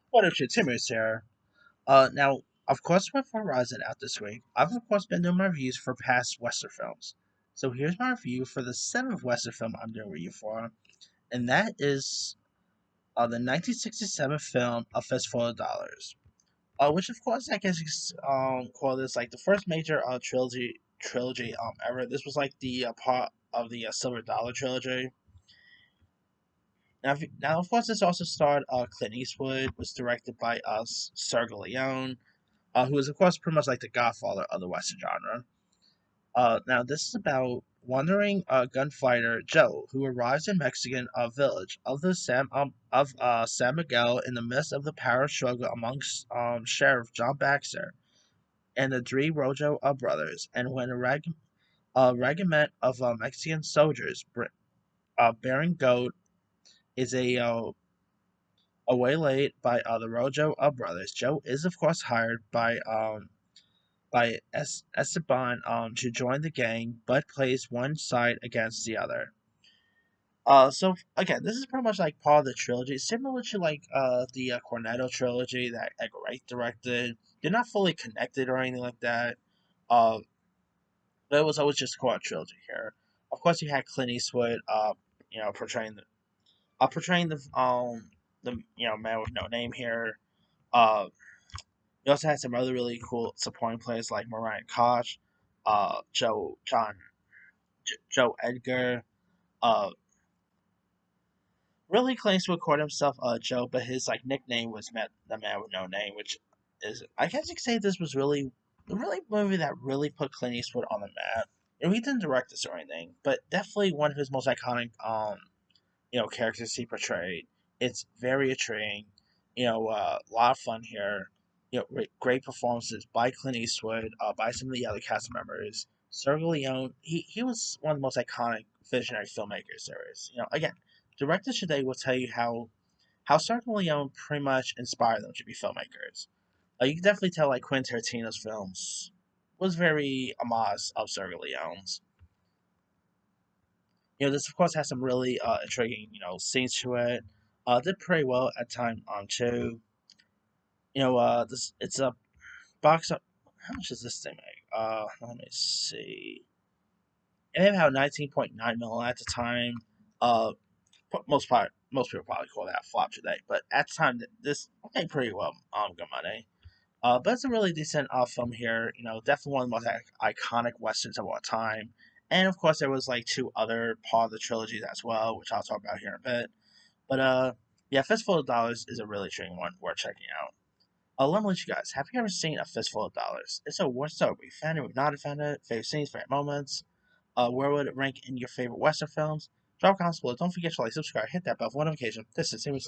What up, shit? Timmy's here. Now, of course, with Horizon out this week, I've of course been doing my reviews for past Western films. So here's my review for the seventh Western film I'm doing a review for, and that is the 1967 film A Fistful of Dollars. Which of course I guess you call this like the first major trilogy ever. This was like the part of the Silver Dollar trilogy. Now, of course, this also starred Clint Eastwood. Was directed by Sergio Leone, who is of course pretty much like the godfather of the Western genre. Now this is about wandering gunfighter Joe, who arrives in Mexican village of the San Miguel in the midst of the power struggle amongst Sheriff John Baxter and the three Rojo brothers, and when a regiment of Mexican soldiers bearing gold is waylaid by the Rojo brothers. Joe is of course hired by Esteban to join the gang, but plays one side against the other. So again, this is pretty much like part of the trilogy, similar to like the Cornetto trilogy that Edgar Wright directed. They're not fully connected or anything like that. Uh, but it was always just called a trilogy here. Of course, you had Clint Eastwood, portraying the man with no name here. Uh, you also had some other really cool supporting players like Mariah Koch, Joe Edgar. Uh, really claims to record himself Joe, but his like nickname was the Man with No Name, which is I guess you could say this was really movie that really put Clint Eastwood on the map. He didn't direct this or anything, but definitely one of his most iconic characters he portrayed. It's very intriguing. A lot of fun here. Great performances by Clint Eastwood, by some of the other cast members. Sergio Leone, he was one of the most iconic visionary filmmakers there is. Again, directors today will tell you how Sergio Leone pretty much inspired them to be filmmakers. You can definitely tell like Quentin Tarantino's films was very homage of Sergio Leone's. This of course has some really intriguing, scenes to it. Did pretty well at time on too. This it's a box up. How much does this thing make? Let me see. It made about 19.9 million at the time. Uh, most people probably call that a flop today, but at the time this made pretty well good money. But it's a really decent film here. Definitely one of the most iconic westerns of all time. And of course, there was like two other part of the trilogies as well, which I'll talk about here in a bit. But yeah, Fistful of Dollars is a really intriguing one worth checking out. Let me let you guys. Have you ever seen a Fistful of Dollars? If so, what's up? Were you fan it? Not a fan of it? Favorite scenes, favorite moments? Where would it rank in your favorite Western films? Drop comments below. Don't forget to like, subscribe, hit that bell for notification. This is Timmy